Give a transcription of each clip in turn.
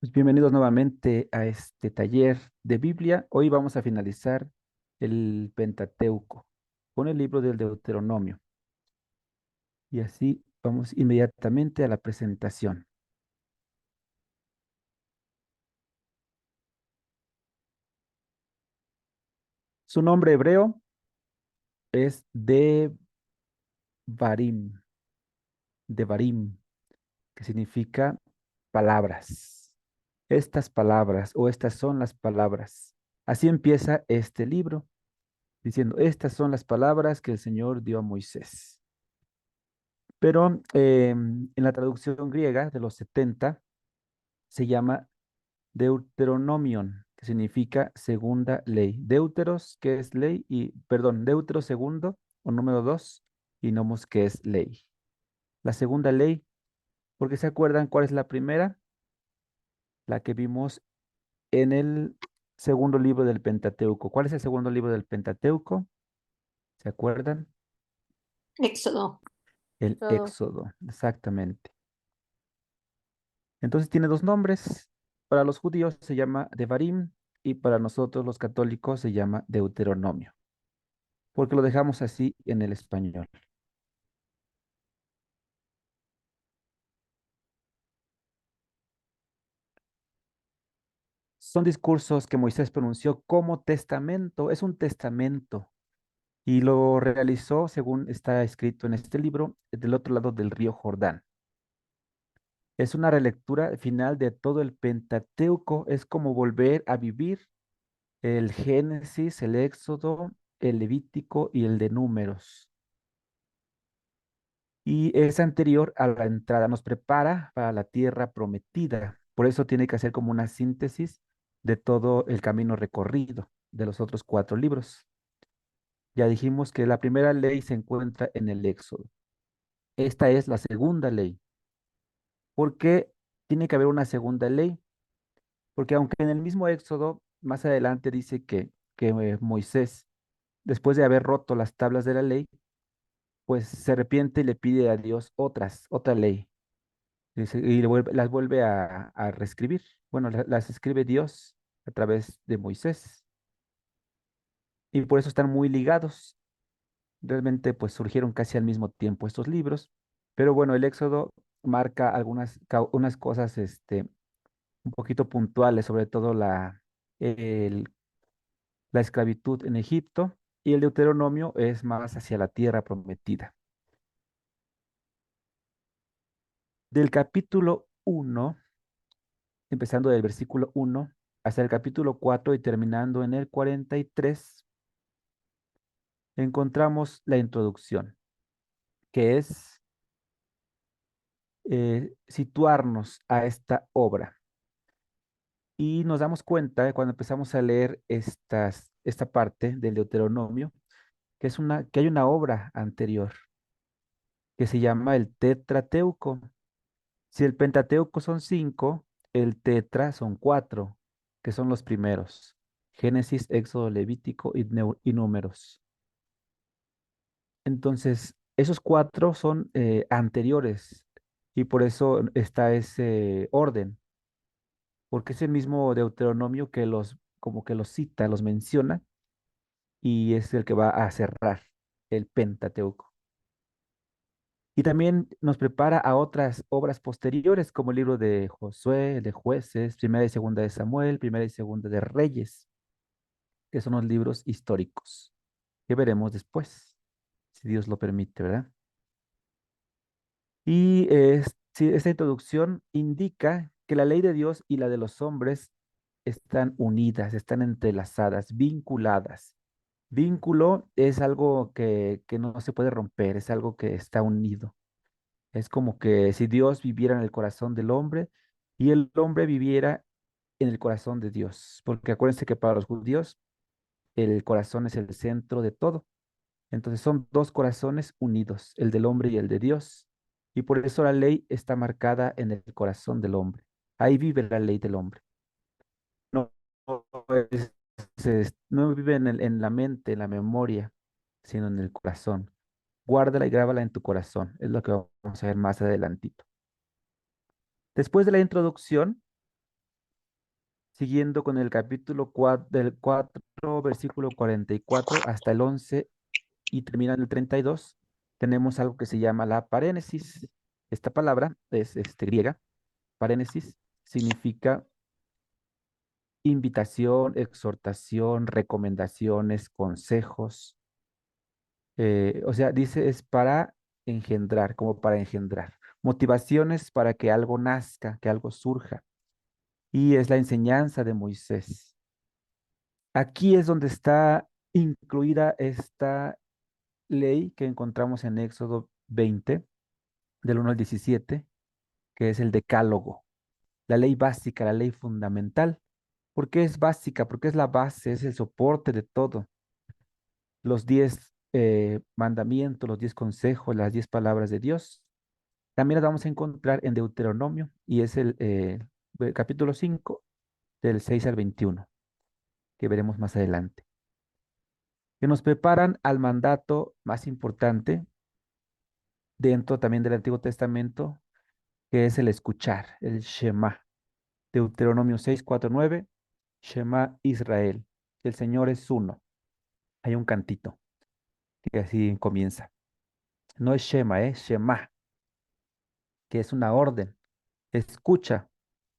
Pues bienvenidos nuevamente a este taller de Biblia. Hoy vamos a finalizar el Pentateuco con el libro del Deuteronomio. Y así vamos inmediatamente a la presentación. Su nombre hebreo es Devarim, que significa palabras. Estas palabras o estas son las palabras. Así empieza este libro, diciendo, estas son las palabras que el Señor dio a Moisés. Pero en la traducción griega de los 70 se llama Deuteronomion, que significa segunda ley. Deuteros, que es ley, y, perdón, Deutero segundo o número dos, y nomos, que es ley. La segunda ley, porque se acuerdan cuál es la primera, la que vimos en el segundo libro del Pentateuco. ¿Cuál es el segundo libro del Pentateuco? ¿Se acuerdan? Éxodo. El Todo. Éxodo, exactamente. Entonces tiene dos nombres. Para los judíos se llama Devarim y para nosotros los católicos se llama Deuteronomio, porque lo dejamos así en el español. Son discursos que Moisés pronunció como testamento, es un testamento, y lo realizó, según está escrito en este libro, del otro lado del río Jordán. Es una relectura final de todo el Pentateuco, es como volver a vivir el Génesis, el Éxodo, el Levítico y el de Números. Y es anterior a la entrada, nos prepara para la tierra prometida. Por eso tiene que hacer como una síntesis de todo el camino recorrido de los otros cuatro libros. Ya dijimos que la primera ley se encuentra en el Éxodo. Esta es la segunda ley. ¿Por qué tiene que haber una segunda ley? Porque aunque en el mismo Éxodo, más adelante dice que Moisés, después de haber roto las tablas de la ley, pues se arrepiente y le pide a Dios otra ley. Y las vuelve a reescribir. Bueno, las escribe Dios a través de Moisés. Y por eso están muy ligados. Realmente, pues surgieron casi al mismo tiempo estos libros. Pero bueno, el Éxodo marca unas cosas un poquito puntuales, sobre todo la esclavitud en Egipto. Y el Deuteronomio es más hacia la tierra prometida. Del capítulo uno, empezando del versículo uno hasta el capítulo 4 y terminando en el 43, encontramos la introducción, que es situarnos a esta obra. Y nos damos cuenta cuando empezamos a leer esta parte del Deuteronomio, que hay una obra anterior que se llama el Tetrateuco. Si el Pentateuco son cinco, el Tetra son cuatro, que son los primeros: Génesis, Éxodo, Levítico y Números. Entonces, esos cuatro son anteriores y por eso está ese orden, porque es el mismo Deuteronomio que como que los cita, los menciona, y es el que va a cerrar el Pentateuco. Y también nos prepara a otras obras posteriores, como el libro de Josué, de Jueces, Primera y Segunda de Samuel, Primera y Segunda de Reyes, que son los libros históricos, que veremos después, si Dios lo permite, ¿verdad? Y sí, esta introducción indica que la ley de Dios y la de los hombres están unidas, están entrelazadas, vinculadas. Vínculo es algo que no se puede romper, es algo que está unido. Es como que si Dios viviera en el corazón del hombre y el hombre viviera en el corazón de Dios. Porque acuérdense que para los judíos el corazón es el centro de todo. Entonces son dos corazones unidos, el del hombre y el de Dios. Y por eso la ley está marcada en el corazón del hombre. Ahí vive la ley del hombre. No, no no vive en la mente, en la memoria, sino en el corazón. Guárdala y grábala en tu corazón. Es lo que vamos a ver más adelantito. Después de la introducción, Siguiendo con el capítulo 4, del 4, versículo 44 hasta el 11 y termina en el 32, tenemos algo que se llama la parénesis. Esta palabra es griega. Parénesis significa invitación, exhortación, recomendaciones, consejos. O sea, dice es para engendrar, como para engendrar. Motivaciones para que algo nazca, que algo surja. Y es la enseñanza de Moisés. Aquí es donde está incluida esta ley que encontramos en Éxodo 20, del 1 al 17, que es el decálogo, la ley básica, la ley fundamental. ¿Por qué es básica? Porque es la base, es el soporte de todo. Los 10 mandamientos, los 10 consejos, las 10 palabras de Dios. También las vamos a encontrar en Deuteronomio y es el capítulo 5 del 6 al 21, que veremos más adelante. Que nos preparan al mandato más importante dentro también del Antiguo Testamento, que es el escuchar, el Shema. Deuteronomio 6, 4, 9, Shema Israel. El Señor es uno. Hay un cantito que así comienza. No es Shema, es Shema, que es una orden. Escucha,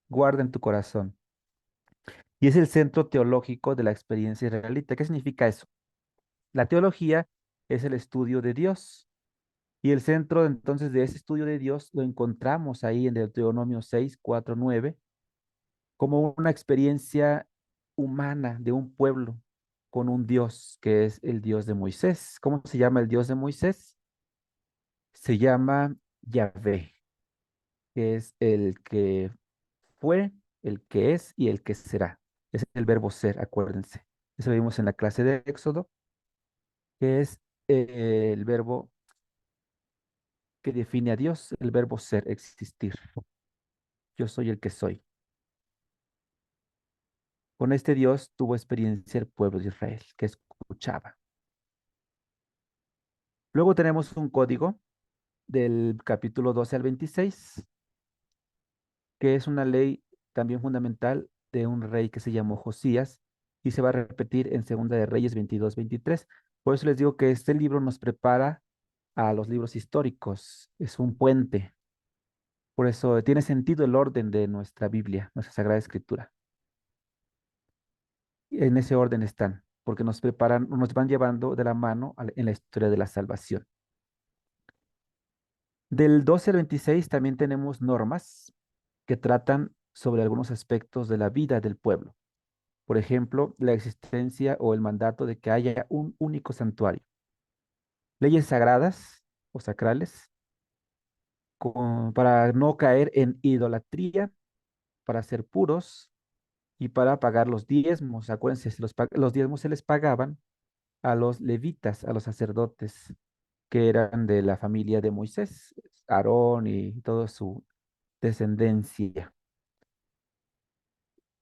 guarda en tu corazón. Y es el centro teológico de la experiencia israelita. ¿Qué significa eso? La teología es el estudio de Dios. Y el centro entonces de ese estudio de Dios lo encontramos ahí en Deuteronomio 6, 4, 9, como una experiencia humana de un pueblo con un Dios que es el Dios de Moisés. ¿Cómo se llama el Dios de Moisés? Se llama Yahvé, que es el que fue, el que es y el que será. Es el verbo ser, acuérdense. Eso lo vimos en la clase de Éxodo, que es el verbo que define a Dios, el verbo ser, existir. Yo soy el que soy. Con este Dios tuvo experiencia el pueblo de Israel, que escuchaba. Luego tenemos un código del capítulo 12 al 26, que es una ley también fundamental de un rey que se llamó Josías y se va a repetir en Segunda de Reyes 22, 23. Por eso les digo que este libro nos prepara a los libros históricos, es un puente. Por eso tiene sentido el orden de nuestra Biblia, nuestra Sagrada Escritura. En ese orden están, porque nos preparan, nos van llevando de la mano en la historia de la salvación. Del 12 al 26 también tenemos normas que tratan sobre algunos aspectos de la vida del pueblo. Por ejemplo, la existencia o el mandato de que haya un único santuario. Leyes sagradas o sacrales para no caer en idolatría, para ser puros y para pagar los diezmos. Acuérdense, los diezmos se les pagaban a los levitas, a los sacerdotes que eran de la familia de Moisés, Aarón y toda su descendencia.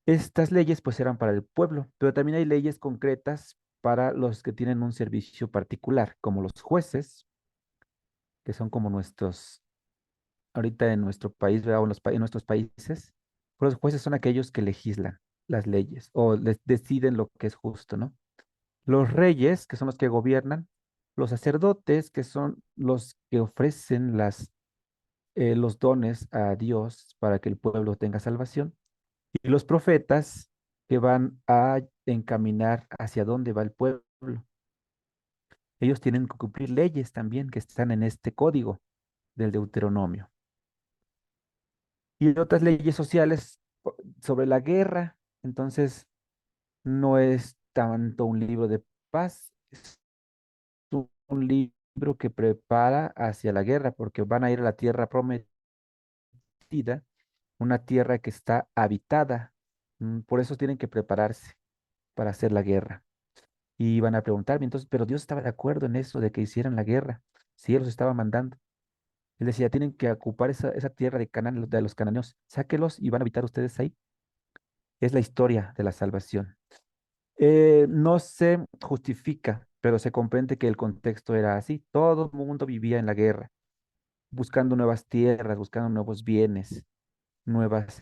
Estas leyes pues eran para el pueblo, pero también hay leyes concretas para los que tienen un servicio particular, como los jueces, que son como nuestros, ahorita en nuestro país, ¿verdad? O en nuestros países, pues los jueces son aquellos que legislan las leyes o deciden lo que es justo, ¿no? Los reyes, que son los que gobiernan, los sacerdotes, que son los que ofrecen los dones a Dios para que el pueblo tenga salvación, y los profetas que van a encaminar hacia dónde va el pueblo. Ellos tienen que cumplir leyes también que están en este código del Deuteronomio. Y otras leyes sociales sobre la guerra. Entonces, no es tanto un libro de paz, es un libro que prepara hacia la guerra, porque van a ir a la tierra prometida, una tierra que está habitada. Por eso tienen que prepararse para hacer la guerra. Y van a preguntarme, entonces, pero Dios estaba de acuerdo en eso de que hicieran la guerra. Sí, Él los estaba mandando. Él decía, tienen que ocupar esa tierra de Canaán, de los cananeos. Sáquelos y van a habitar ustedes ahí. Es la historia de la salvación. No se justifica, pero se comprende que el contexto era así. Todo el mundo vivía en la guerra, buscando nuevas tierras, buscando nuevos bienes, nuevas,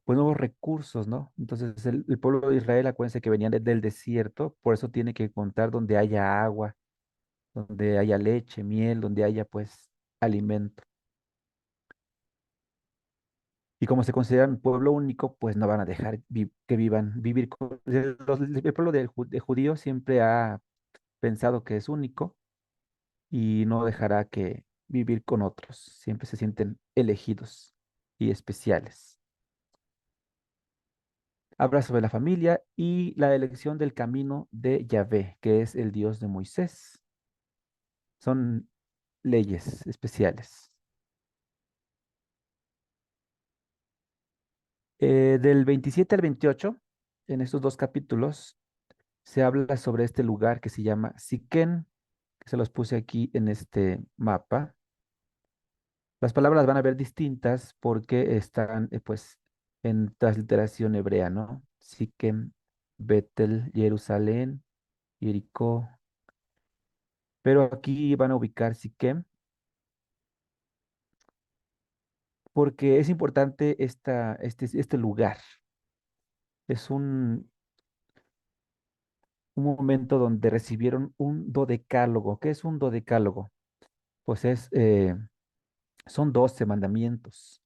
pues nuevos recursos, ¿no? Entonces el pueblo de Israel, acuérdense que venían del desierto, por eso tiene que encontrar donde haya agua, donde haya leche, miel, donde haya pues alimento. Y como se consideran pueblo único, pues no van a dejar que vivan, vivir con... El pueblo de judíos siempre ha pensado que es único y no dejará que vivir con otros. Siempre se sienten elegidos y especiales. Habla sobre la familia y la elección del camino de Yahvé, que es el Dios de Moisés. Son leyes especiales. Del 27 al 28, en estos dos capítulos, se habla sobre este lugar que se llama Siquén, que se los puse aquí en este mapa. Las palabras van a ver distintas porque están, pues, en transliteración hebrea, ¿no? Siquem, Betel, Jerusalén, Jericó. Pero aquí van a ubicar Siquem porque es importante este lugar. Es un momento donde recibieron un dodecálogo. ¿Qué es un dodecálogo? Pues son 12 mandamientos.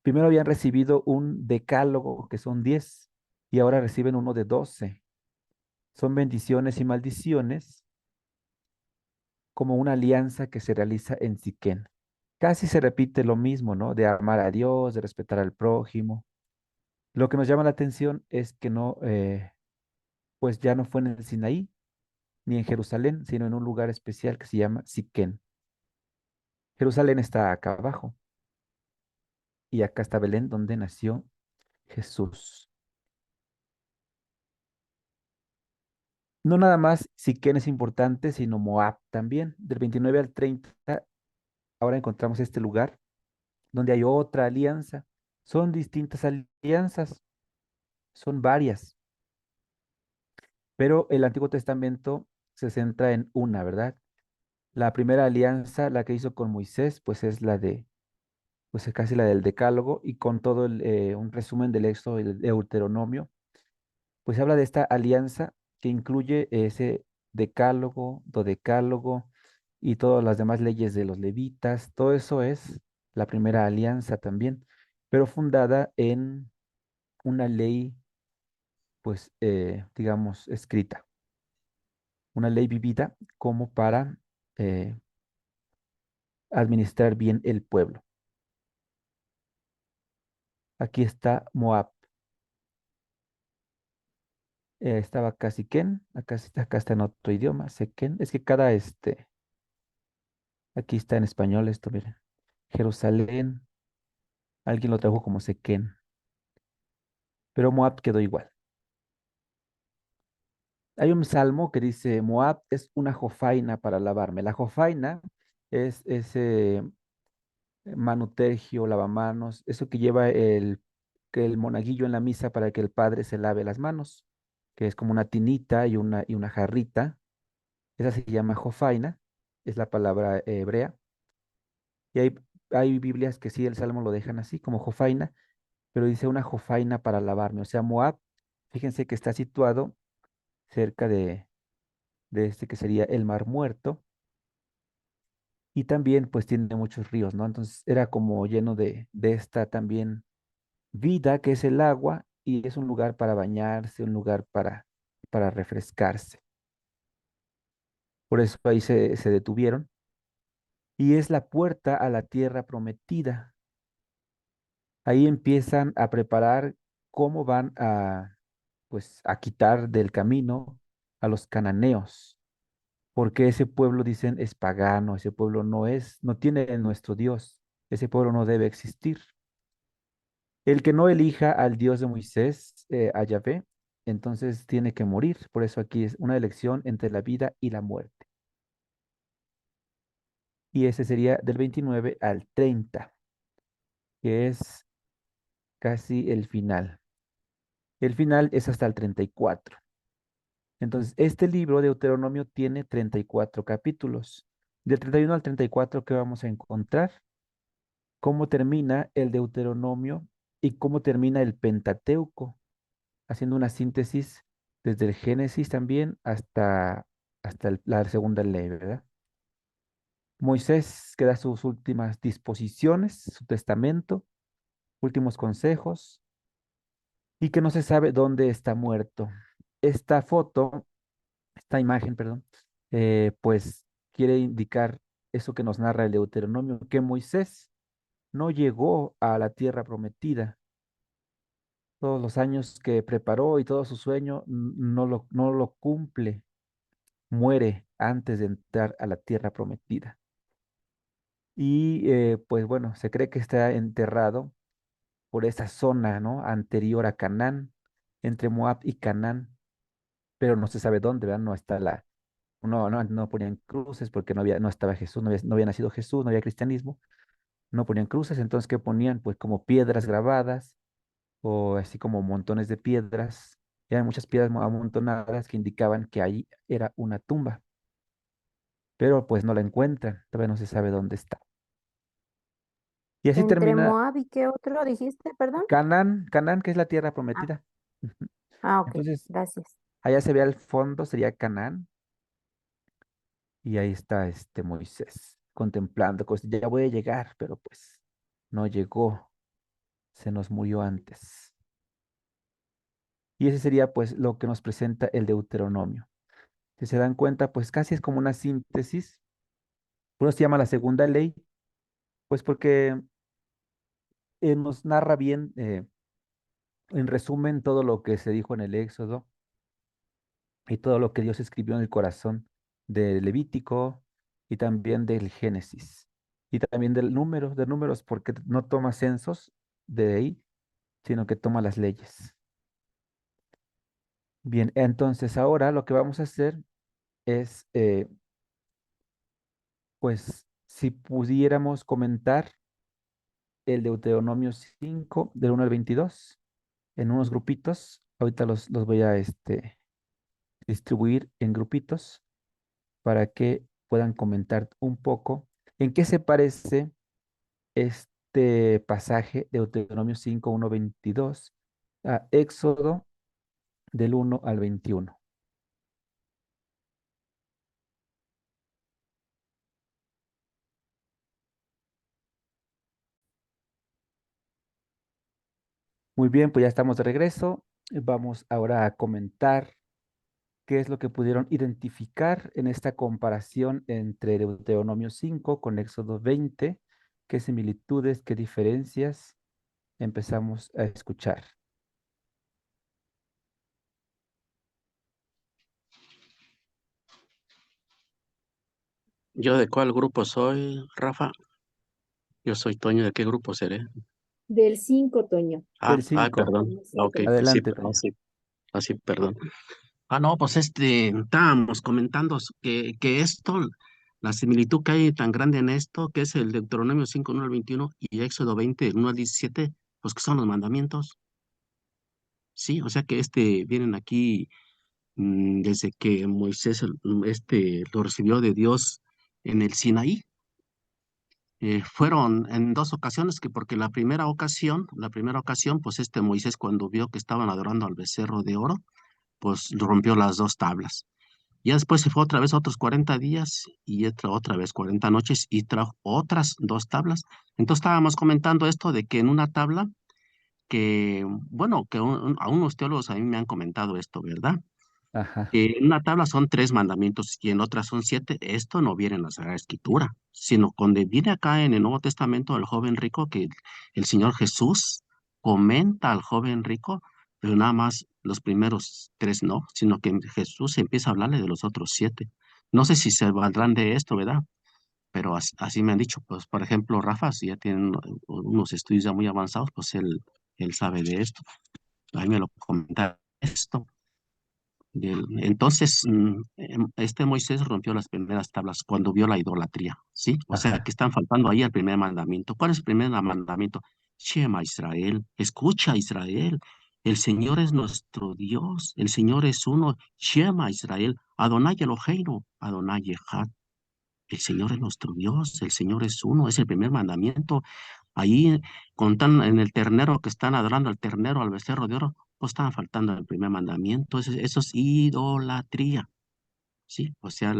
Primero habían recibido un decálogo, que son 10, y ahora reciben uno de 12. Son bendiciones y maldiciones como una alianza que se realiza en Siquén. Casi se repite lo mismo, ¿no? De amar a Dios, de respetar al prójimo. Lo que nos llama la atención es que no, pues ya no fue en el Sinaí ni en Jerusalén, sino en un lugar especial que se llama Siquén. Jerusalén está acá abajo y acá está Belén, donde nació Jesús. No nada más Siquén es importante, sino Moab también. Del 29 al 30, ahora encontramos este lugar donde hay otra alianza. Son distintas alianzas, son varias, pero el Antiguo Testamento se centra en una, ¿verdad? La primera alianza, la que hizo con Moisés, pues es pues es casi la del Decálogo y con todo un resumen del Éxodo y del Deuteronomio, pues habla de esta alianza que incluye ese Decálogo, Dodecálogo y todas las demás leyes de los levitas. Todo eso es la primera alianza también, pero fundada en una ley, pues, digamos, escrita, una ley vivida como para eh, administrar bien el pueblo. Aquí está Moab. Estaba acá Siquén, acá está en otro idioma, Sequén. Es que aquí está en español esto, miren. Jerusalén, alguien lo trajo como Sequén, pero Moab quedó igual. Hay un salmo que dice, Moab es una jofaina para lavarme. La jofaina es ese manutergio, lavamanos, eso que lleva que el monaguillo en la misa para que el padre se lave las manos, que es como una tinita y una jarrita. Esa se llama jofaina, es la palabra hebrea. Y hay Biblias que sí, el salmo lo dejan así, como jofaina, pero dice una jofaina para lavarme. O sea, Moab, fíjense que está situado cerca de este que sería el Mar Muerto, y también pues tiene muchos ríos, ¿no? Entonces era como lleno de esta también vida que es el agua, y es un lugar para bañarse, un lugar para refrescarse. Por eso ahí se detuvieron, y es la puerta a la tierra prometida. Ahí empiezan a preparar cómo van pues, a quitar del camino a los cananeos, porque ese pueblo, dicen, es pagano, ese pueblo no tiene nuestro Dios, ese pueblo no debe existir. El que no elija al Dios de Moisés, a Yahvé, entonces tiene que morir. Por eso aquí es una elección entre la vida y la muerte. Y ese sería del 29 al 30, que es casi el final. El final es hasta el 34. Entonces, este libro de Deuteronomio tiene 34 capítulos. Del 31 al 34, ¿qué vamos a encontrar? ¿Cómo termina el Deuteronomio? y cómo termina el Pentateuco, haciendo una síntesis desde el Génesis también hasta la segunda ley, ¿verdad? Moisés que da sus últimas disposiciones, su testamento, últimos consejos, y que no se sabe dónde está muerto. Esta foto, esta imagen, perdón, pues quiere indicar eso que nos narra el Deuteronomio, que Moisés no llegó a la tierra prometida. Todos los años que preparó y todo su sueño no lo cumple, muere antes de entrar a la tierra prometida. Y pues bueno, se cree que está enterrado por esa zona, ¿no? Anterior a Canaán, entre Moab y Canaán, pero no se sabe dónde, ¿verdad? No ponían cruces porque no estaba Jesús, no había nacido Jesús, no había cristianismo, no ponían cruces, entonces ¿qué ponían? Pues como piedras grabadas o así como montones de piedras. Eran muchas piedras amontonadas que indicaban que ahí era una tumba, pero pues no la encuentran, todavía no se sabe dónde está. Y así Entre termina Moab y qué otro dijiste, perdón. Canaán, que es la tierra Ah, prometida. Ujú. ok, Entonces, gracias. allá se ve al fondo, sería Canaán, y ahí está este Moisés contemplando, pues ya voy a llegar, pero pues no llegó, se nos murió antes. Y ese sería pues lo que nos presenta el Deuteronomio. Si se dan cuenta, pues casi es como una síntesis. Por eso se llama la segunda ley, pues porque nos narra bien, en resumen, todo lo que se dijo en el Éxodo y todo lo que Dios escribió en el corazón del Levítico y también del Génesis y también de números, porque no toma censos de ahí, sino que toma las leyes. Bien, entonces ahora lo que vamos a hacer es, pues, si pudiéramos comentar el Deuteronomio 5 del 1 al 22 en unos grupitos. Ahorita los voy a distribuir en grupitos para que puedan comentar un poco en qué se parece este pasaje de Deuteronomio 5, 1, 22 a Éxodo del 1 al 21. Muy bien, pues ya estamos de regreso. Vamos ahora a comentar qué es lo que pudieron identificar en esta comparación entre Deuteronomio 5 con Éxodo 20, qué similitudes, qué diferencias empezamos a escuchar. ¿Yo de cuál grupo soy, Rafa? Yo soy Toño, ¿de qué grupo seré? Del 5, Toño. Del Ay, 5, perdón. Ok, pues sí, adelante, Toño. así, perdón. No, pues estábamos comentando que esto, la similitud que hay tan grande en esto, que es el Deuteronomio 5, 1 al 21 y Éxodo 20, 1 al 17, pues que son los mandamientos. Sí, o sea que vienen aquí desde que Moisés lo recibió de Dios en el Sinaí. Fueron en dos ocasiones, porque la primera ocasión, pues Moisés cuando vio que estaban adorando al becerro de oro, pues rompió las dos tablas. Y después se fue otra vez otros 40 días y otra vez 40 noches y trajo otras dos tablas. Entonces estábamos comentando esto de que en una tabla bueno, a unos teólogos a mí me han comentado esto, ¿verdad? Ajá, En una tabla son tres mandamientos y en otra son siete. Esto no viene en la Sagrada Escritura, sino cuando viene acá en el Nuevo Testamento el joven rico, que el Señor Jesús comenta al joven rico, pero nada más los primeros tres no, sino que Jesús empieza a hablarle de los otros siete. No sé si se valdrán de esto, ¿verdad? Pero así me han dicho, pues por ejemplo, Rafa, si ya tienen unos estudios ya muy avanzados, pues él sabe de esto. A mí me lo comenta esto. Entonces, Moisés rompió las primeras tablas cuando vio la idolatría, ¿sí? O sea, que ajá. están faltando ahí al primer mandamiento. ¿Cuál es el primer mandamiento? Shema Israel, escucha Israel, el Señor es nuestro Dios, el Señor es uno. Shema Israel, Adonai Eloheinu, Adonai Echad, el Señor es nuestro Dios, el Señor es uno, es el primer mandamiento. Ahí contan en el ternero que están adorando al ternero, al becerro de oro, pues estaban faltando el primer mandamiento. Eso es idolatría, ¿sí? O sea,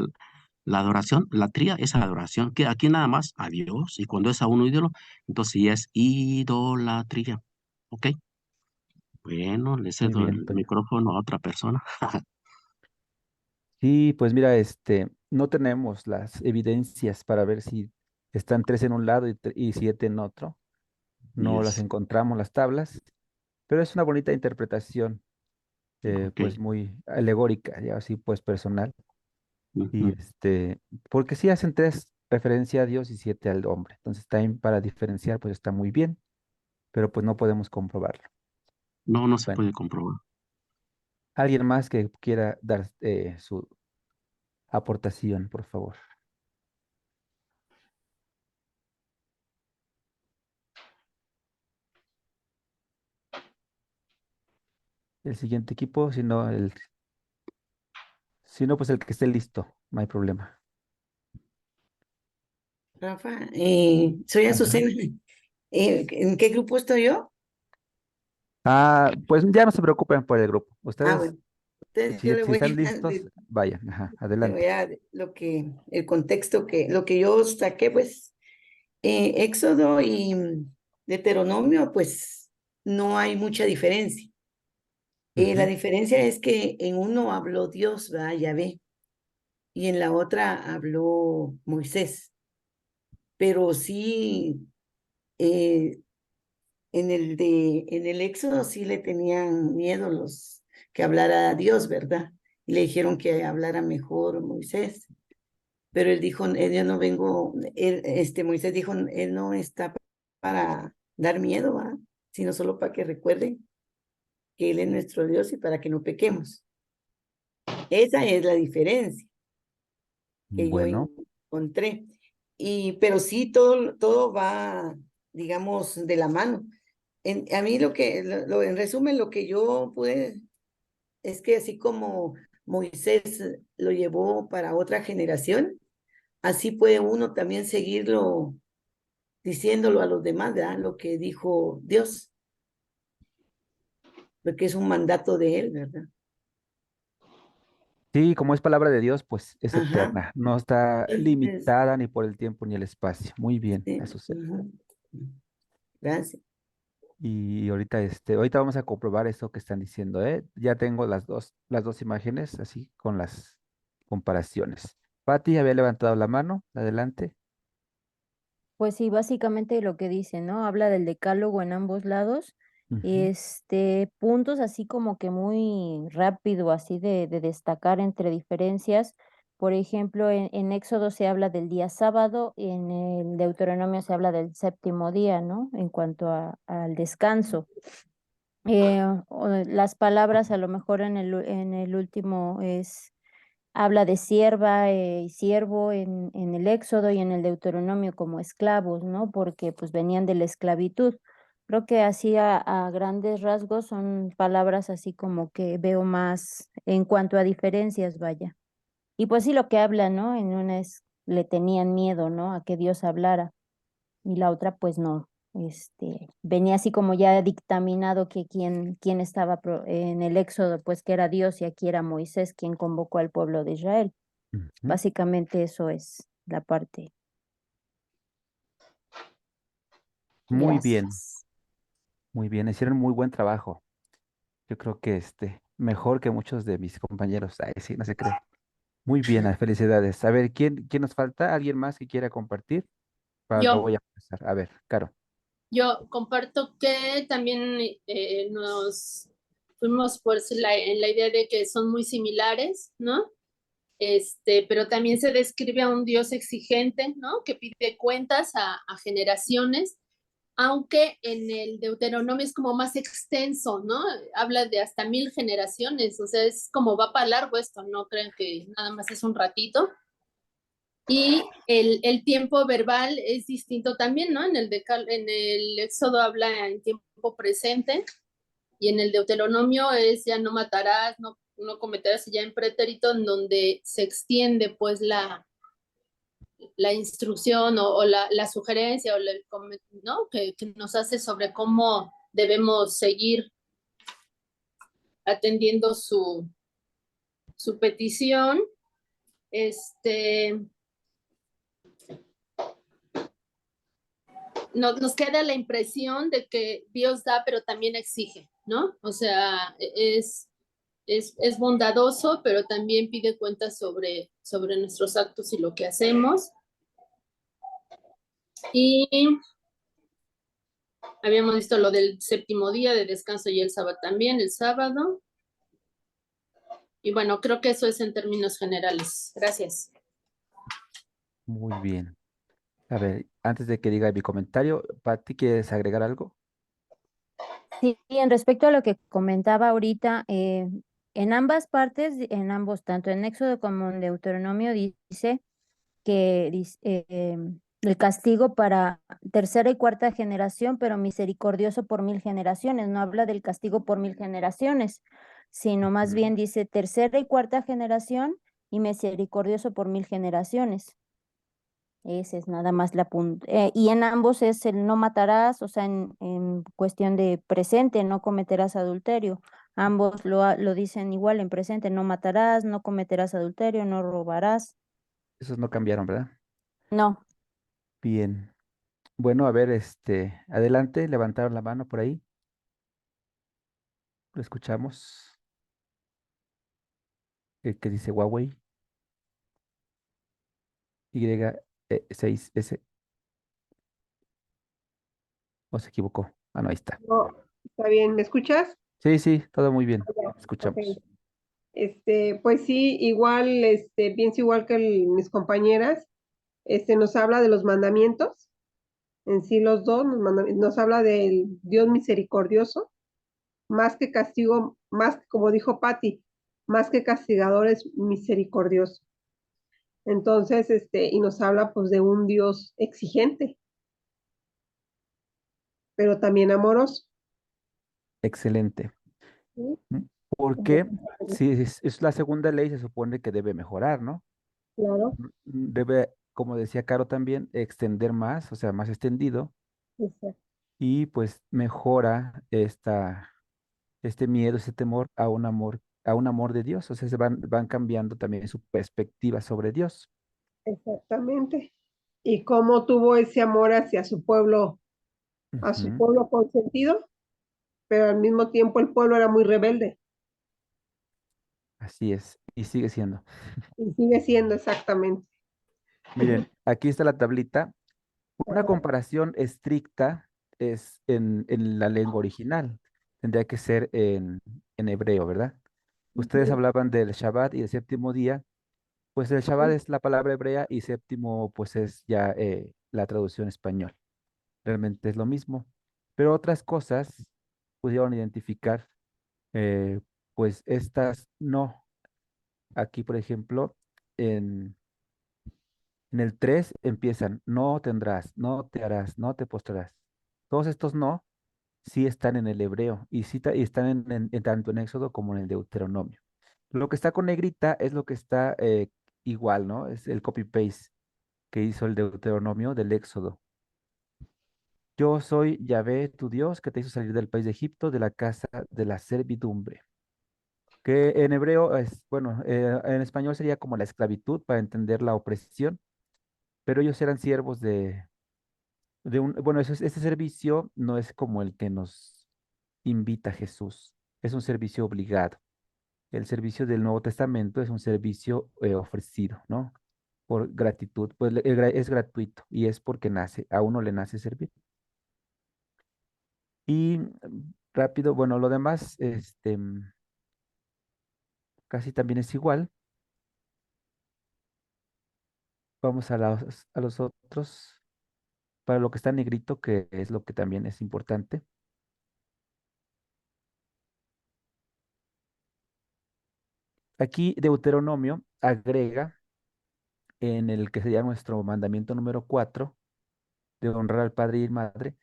la adoración, la tría es adoración, que aquí nada más a Dios, y cuando es a uno ídolo, entonces ya es idolatría. ¿Ok? Bueno, le Muy cedo bien, el Toño. micrófono a otra persona. Sí, pues mira, no tenemos las evidencias para ver si están tres en un lado y siete en otro. No las Yes. encontramos las tablas, pero es una bonita interpretación, Ok. pues muy alegórica, ya así pues personal. Y Ujú. porque sí hacen tres referencia a Dios y siete al hombre. Entonces también para diferenciar, pues está muy bien, pero pues no podemos comprobarlo. No, no se Bueno, puede comprobar. alguien más que quiera dar su aportación, por favor. El siguiente equipo, si no, pues el que esté listo, no hay problema. Rafa, soy Ajá. Azucena. ¿En qué grupo estoy yo? Pues ya no se preocupen por el grupo. Ah, Ustedes, bueno, entonces si, yo le si voy están a, listos, vayan, ajá, le voy adelante. a el contexto lo que yo saqué, pues, Éxodo y Deuteronomio, pues, no hay mucha diferencia. La Ujú. diferencia es que en uno habló Dios, ¿verdad? Yahvé, y en la otra habló Moisés. Pero sí, eh, en el Éxodo sí le tenían miedo los que hablara a Dios, ¿verdad? Y le dijeron que hablara mejor Moisés. Pero él dijo, yo no vengo, Moisés dijo, él no está para dar miedo, ¿verdad? Sino solo para que recuerden que él es nuestro Dios y para que no pequemos. Esa es la diferencia que yo Bueno, encontré. Pero sí, todo va, digamos, de la mano. A mí en resumen, lo que yo pude es que así como Moisés lo llevó para otra generación, así puede uno también seguirlo diciéndolo a los demás, ¿verdad? Lo que dijo Dios, porque es un mandato de él, ¿verdad? sí, como es palabra de Dios, pues es Ajá. eterna, no está Entonces, limitada ni por el tiempo ni el espacio. Muy bien, sí, eso sí. ajá. Gracias. Y ahorita vamos a comprobar eso que están diciendo, ¿eh? Ya tengo las dos imágenes, así con las comparaciones. Patti había levantado la mano, adelante. Pues sí, básicamente lo que dice, ¿no? Habla del decálogo en ambos lados. Ujú, Puntos así como que muy rápido, así de destacar entre diferencias. Por ejemplo, en Éxodo se habla del día sábado, en el Deuteronomio se habla del séptimo día, ¿no? En cuanto al descanso. Las palabras a lo mejor en el último habla de sierva y siervo en el Éxodo y en el Deuteronomio como esclavos, ¿no? Porque pues venían de la esclavitud. Creo que así a grandes rasgos son palabras así como que veo más en cuanto a diferencias, vaya. Y pues sí lo que habla, ¿no? En una le tenían miedo, ¿no? A que Dios hablara y la otra pues no. Venía así como ya dictaminado que quién estaba en el Éxodo, pues que era Dios y aquí era Moisés quien convocó al pueblo de Israel. ujú. Básicamente eso es la parte. Muy bien, Gracias. muy bien. Hicieron muy buen trabajo. Yo creo que mejor que muchos de mis compañeros. Ay, sí, no se cree. Muy bien, felicidades. A ver, ¿quién nos falta? ¿Alguien más que quiera compartir? Yo, Voy a empezar. A ver, Caro. yo comparto que también nos fuimos en la idea de que son muy similares, ¿no? Pero también se describe a un Dios exigente, ¿no? Que pide cuentas a generaciones, aunque en el Deuteronomio es como más extenso, ¿no? Habla de hasta 1000 generaciones, o sea, es como va para largo esto, no crean que nada más es un ratito. Y el tiempo verbal es distinto también, ¿no? En el Éxodo habla en tiempo presente y en el Deuteronomio es ya no matarás, no cometerás ya en pretérito, en donde se extiende pues la instrucción o la sugerencia o ¿no? Que nos hace sobre cómo debemos seguir atendiendo su petición. Nos queda la impresión de que Dios da, pero también exige, ¿no? O sea, es bondadoso, pero también pide cuentas sobre nuestros actos y lo que hacemos. Y habíamos visto lo del séptimo día de descanso y el sábado también, el sábado. Y bueno, creo que eso es en términos generales. Gracias. Muy bien. A ver, antes de que diga mi comentario, Pati, ¿quieres agregar algo? Sí, en respecto a lo que comentaba ahorita, en ambas partes, en ambos, tanto en Éxodo como en Deuteronomio, dice que el castigo para tercera y cuarta generación, pero misericordioso por 1000 generaciones. No habla del castigo por 1000 generaciones, sino más Ujú. bien dice tercera y cuarta generación y misericordioso por 1000 generaciones. Ese es nada más la punta. Y en ambos es el no matarás, o sea, en cuestión de presente, no cometerás adulterio. Ambos lo dicen igual en presente, no matarás, no cometerás adulterio, no robarás. Esos no cambiaron, ¿verdad? No. Bien. Bueno, a ver, adelante, levantaron la mano por ahí. Lo escuchamos. El que dice Huawei, Y6S, o se equivocó. Ah, no, ahí está. No, está bien, ¿me escuchas? Sí, sí, todo muy bien. Ya, ok. Escuchamos. Pues sí, igual, pienso igual que mis compañeras, nos habla de los mandamientos, en sí los dos, nos habla del Dios misericordioso, más que castigo, más, como dijo Patti, más que castigador es misericordioso. Entonces, y nos habla pues de un Dios exigente, pero también amoroso. Excelente. ¿Sí? ¿Mm? Porque si es la segunda ley, se supone que debe mejorar, ¿no? Claro, Debe, como decía Caro también, extender más, o sea, más extendido, exacto, y pues mejora este miedo, ese temor a un amor de Dios. O sea, van cambiando también su perspectiva sobre Dios. exactamente. Y cómo tuvo ese amor hacia a su Ujú. pueblo consentido, pero al mismo tiempo el pueblo era muy rebelde Así es, y sigue siendo. y sigue siendo exactamente. Miren, aquí está la tablita. Una Ajá, comparación estricta es en la lengua original. Tendría que ser en hebreo, ¿verdad? Ustedes ujú, hablaban del Shabbat y del séptimo día. Pues el Shabbat es la palabra hebrea y séptimo pues es ya la traducción español. Realmente es lo mismo. Pero otras cosas pudieron identificar, eh, pues estas no. Aquí, por ejemplo, en el 3 empiezan, no tendrás, no te harás, no te postrarás. Todos estos no sí están en el hebreo y, y están tanto en Éxodo como en el Deuteronomio. Lo que está con negrita es lo que está igual, ¿no? Es el copy-paste que hizo el Deuteronomio del Éxodo. Yo soy Yahvé, tu Dios, que te hizo salir del país de Egipto, de la casa de la servidumbre. Que en hebreo es, bueno, en español sería como la esclavitud para entender la opresión, pero ellos eran siervos de un, bueno, este servicio no es como el que nos invita Jesús, es un servicio obligado. El servicio del Nuevo Testamento es un servicio ofrecido, ¿no? Por gratitud, pues es gratuito y es porque nace, a uno le nace servir. Y rápido, bueno, lo demás, casi también es igual. Vamos a los otros, para lo que está en negrito, que es lo que también es importante. Aquí Deuteronomio agrega en el que sería nuestro mandamiento número 4 de honrar al padre y madre,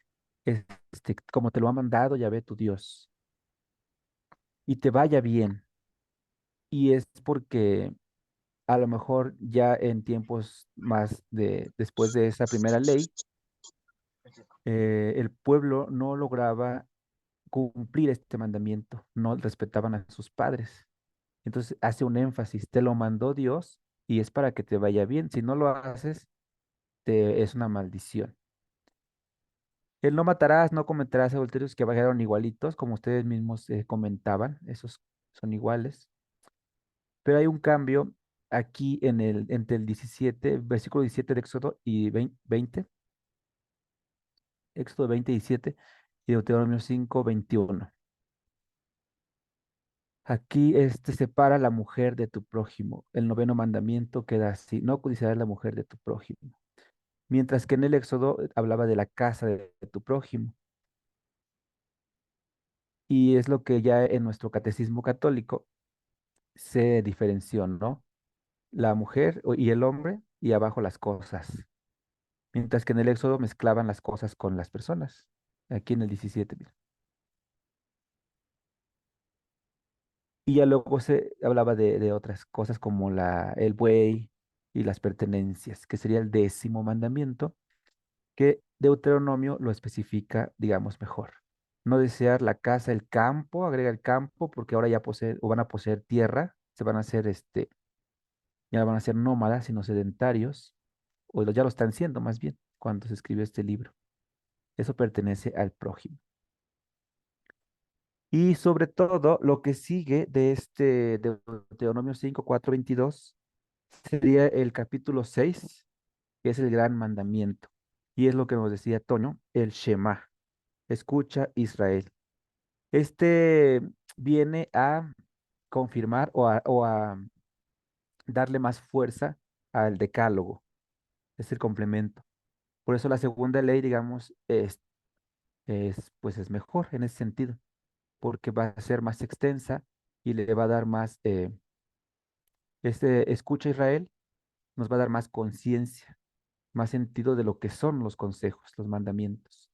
como te lo ha mandado Yahvé tu Dios, y te vaya bien. Y es porque a lo mejor ya en tiempos más después de esa primera ley, el pueblo no lograba cumplir este mandamiento, no respetaban a sus padres. Entonces hace un énfasis, te lo mandó Dios y es para que te vaya bien. Si no lo haces, es una maldición. El no matarás, no cometerás adulterios, que bajaron igualitos, como ustedes mismos comentaban, esos son iguales. Pero hay un cambio aquí entre el 17, versículo 17 de Éxodo y 20, Éxodo 20 y 17 y Deuteronomio 5, 21. Aquí separa la mujer de tu prójimo. El noveno mandamiento queda así: no codiciarás la mujer de tu prójimo. Mientras que en el Éxodo hablaba de la casa de tu prójimo. Y es lo que ya en nuestro catecismo católico se diferenció, ¿no? La mujer y el hombre y abajo las cosas. Mientras que en el Éxodo mezclaban las cosas con las personas. Aquí en el 17, mira. Y ya luego se hablaba de otras cosas como el buey y las pertenencias, que sería el 10.º mandamiento, que Deuteronomio lo especifica, digamos, mejor. No desear la casa, el campo, agrega el campo, porque ahora ya poseen o van a poseer tierra, se van a hacer, ya no van a ser nómadas, sino sedentarios, ya lo están siendo más bien, cuando se escribió este libro. Eso pertenece al prójimo. Y sobre todo, lo que sigue de Deuteronomio 5, 4, 22, sería el capítulo 6, que es el gran mandamiento. Y es lo que nos decía Toño, el Shema. Escucha, Israel. Este viene a confirmar o a darle más fuerza al decálogo. Es el complemento. Por eso la segunda ley, digamos, pues es mejor en ese sentido, porque va a ser más extensa y le va a dar más, escucha, Israel, nos va a dar más conciencia, más sentido de lo que son los consejos, los mandamientos.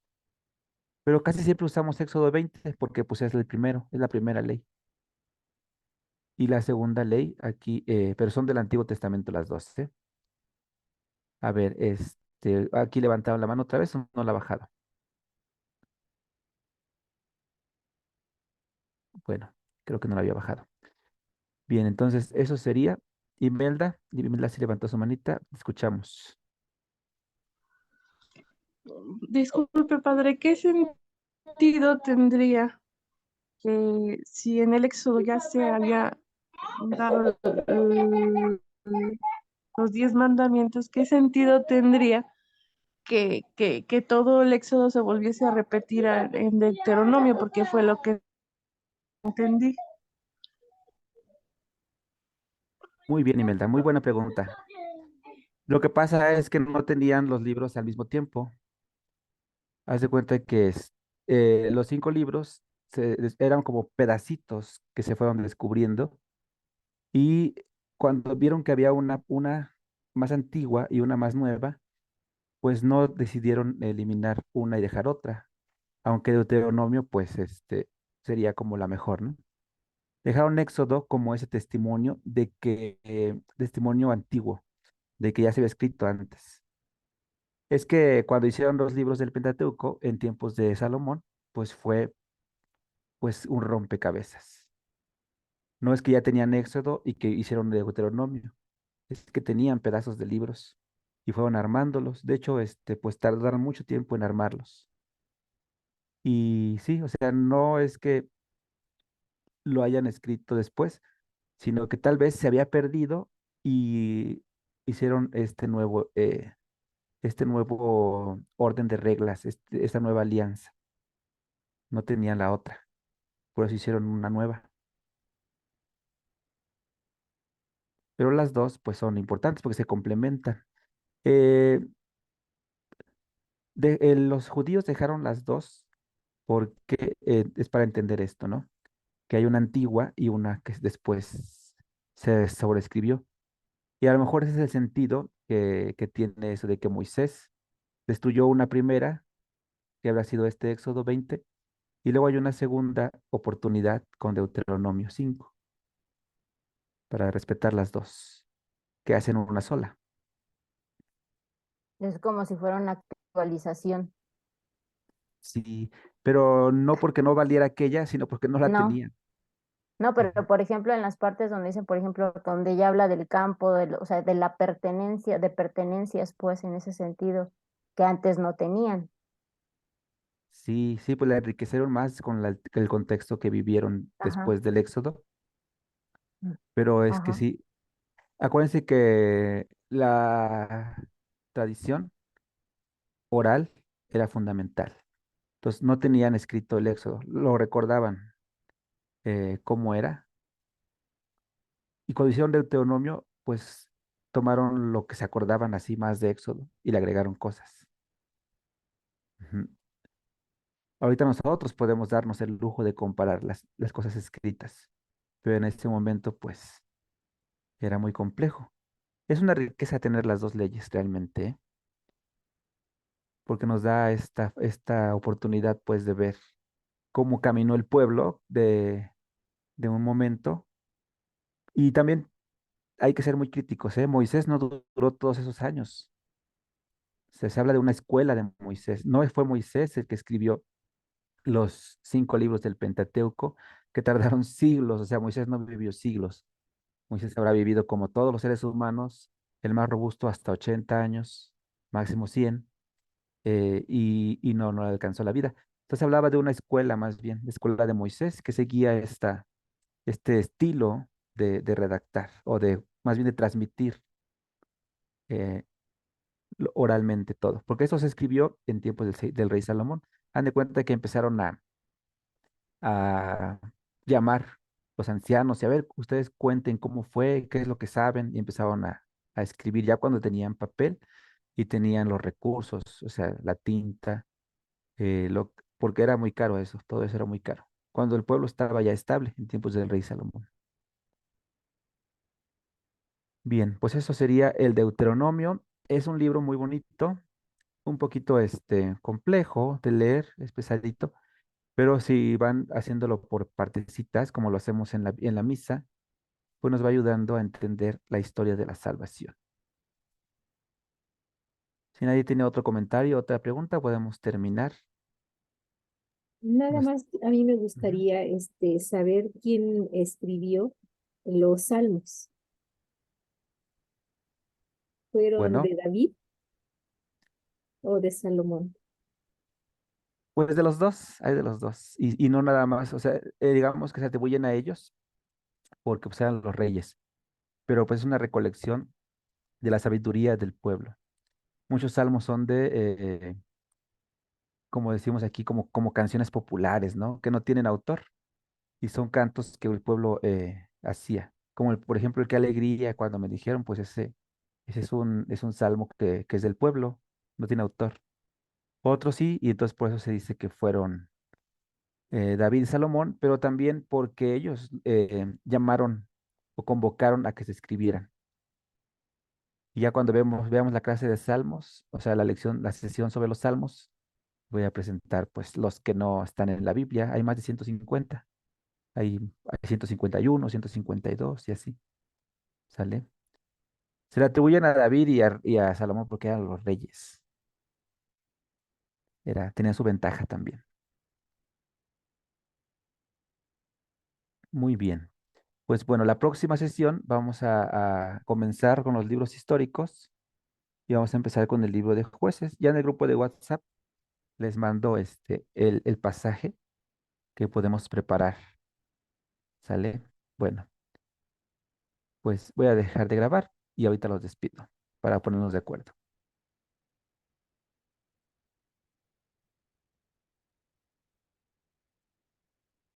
Pero casi siempre usamos Éxodo 20 porque pues es el primero, es la primera ley. Y la segunda ley aquí, pero son del Antiguo Testamento las dos, ¿eh? A ver, aquí levantaron la mano otra vez o no la ha bajado. Bueno, creo que no la había bajado. Bien, entonces eso sería Imelda. Imelda sí levantó su manita. Escuchamos. Disculpe, padre, ¿qué sentido tendría que si en el Éxodo ya se había dado los 10 mandamientos, qué sentido tendría que todo el Éxodo se volviese a repetir en Deuteronomio? Porque fue lo que entendí. Muy bien, Imelda, muy buena pregunta. Lo que pasa es que no tenían los libros al mismo tiempo. Haz de cuenta que los 5 libros eran como pedacitos que se fueron descubriendo y cuando vieron que había una más antigua y una más nueva, pues no decidieron eliminar una y dejar otra, aunque Deuteronomio pues sería como la mejor, ¿no? Dejaron Éxodo como ese testimonio testimonio antiguo, de que ya se había escrito antes. Es que cuando hicieron los libros del Pentateuco en tiempos de Salomón, pues fue pues un rompecabezas. No es que ya tenían Éxodo y que hicieron Deuteronomio, es que tenían pedazos de libros y fueron armándolos. De hecho, pues tardaron mucho tiempo en armarlos. Y sí, o sea, no es que lo hayan escrito después, sino que tal vez se había perdido y hicieron este nuevo orden de reglas, esta nueva alianza. No tenían la otra, por eso hicieron una nueva. Pero las dos, pues, son importantes porque se complementan. Eh, los judíos dejaron las dos porque es para entender esto, ¿no? Que hay una antigua y una que después se sobreescribió. Y a lo mejor ese es el sentido que tiene eso de que Moisés destruyó una primera, que habrá sido Éxodo 20, y luego hay una segunda oportunidad con Deuteronomio 5, para respetar las dos. que hacen una sola. Es como si fuera una actualización. Sí, pero no porque no valiera aquella, sino porque no la No, tenían. no, pero Ujú. por ejemplo, en las partes donde dicen, por ejemplo, donde ya habla del campo, o sea, de la pertenencia, de pertenencias, pues en ese sentido, que antes no tenían. Sí, sí, pues la enriquecieron más con el contexto que vivieron Ajá, después del Éxodo, mm, pero es que ajá, sí, acuérdense que la tradición oral era fundamental. Entonces no tenían escrito el Éxodo, lo recordaban cómo era. Y cuando hicieron Deuteronomio, pues tomaron lo que se acordaban así más de Éxodo y le agregaron cosas. Ujú. Ahorita nosotros podemos darnos el lujo de comparar las cosas escritas, pero en este momento pues era muy complejo. Es una riqueza tener las dos leyes realmente, ¿eh? Porque nos da esta oportunidad pues de ver cómo caminó el pueblo de un momento. Y también hay que ser muy críticos, ¿eh? Moisés no duró todos esos años. Se habla de una escuela de Moisés. No fue Moisés el que escribió los 5 libros del Pentateuco, que tardaron siglos. O sea, Moisés no vivió siglos. Moisés habrá vivido como todos los seres humanos, el más robusto hasta 80 años, máximo 100, y no le alcanzó la vida. Entonces hablaba de una escuela más bien, la escuela de Moisés, que seguía este estilo de redactar o de más bien de transmitir eh, oralmente todo, porque eso se escribió en tiempos del rey Salomón. Han de cuenta que empezaron a llamar los ancianos y a ver, ustedes cuenten cómo fue, qué es lo que saben, y empezaron a escribir ya cuando tenían papel y tenían los recursos, o sea, la tinta, porque era muy caro eso, todo eso era muy caro. Cuando el pueblo estaba ya estable en tiempos del rey Salomón. Bien, pues eso sería el Deuteronomio. Es un libro muy bonito, un poquito complejo de leer, es pesadito, pero si van haciéndolo por partecitas, como lo hacemos en la misa, pues nos va ayudando a entender la historia de la salvación. Si nadie tiene otro comentario, otra pregunta, podemos terminar. Nada Nues- más, a mí me Ujú. gustaría saber quién escribió los salmos. ¿Fueron Bueno, de David o de Salomón? pues de los dos, hay de los dos. Y no nada más, o sea, digamos que se atribuyen a ellos porque pues eran los reyes, pero pues es una recolección de la sabiduría del pueblo. Muchos salmos son como decimos aquí, como canciones populares, ¿no? Que no tienen autor y son cantos que el pueblo hacía. Como por ejemplo el que alegría cuando me dijeron, pues ese es un salmo que es del pueblo, no tiene autor. Otros sí, y entonces por eso se dice que fueron David y Salomón, pero también porque ellos llamaron o convocaron a que se escribieran. Y ya cuando veamos la clase de salmos, o sea, la sesión sobre los salmos, voy a presentar pues los que no están en la Biblia. Hay más de 150. Hay 151, 152 y así, ¿sale? Se le atribuyen a David y a Salomón porque eran los reyes. Tenían su ventaja también. Muy bien. Pues bueno, la próxima sesión vamos a comenzar con los libros históricos y vamos a empezar con el libro de jueces. Ya en el grupo de WhatsApp les mando el pasaje que podemos preparar, ¿sale? Bueno, pues voy a dejar de grabar y ahorita los despido para ponernos de acuerdo.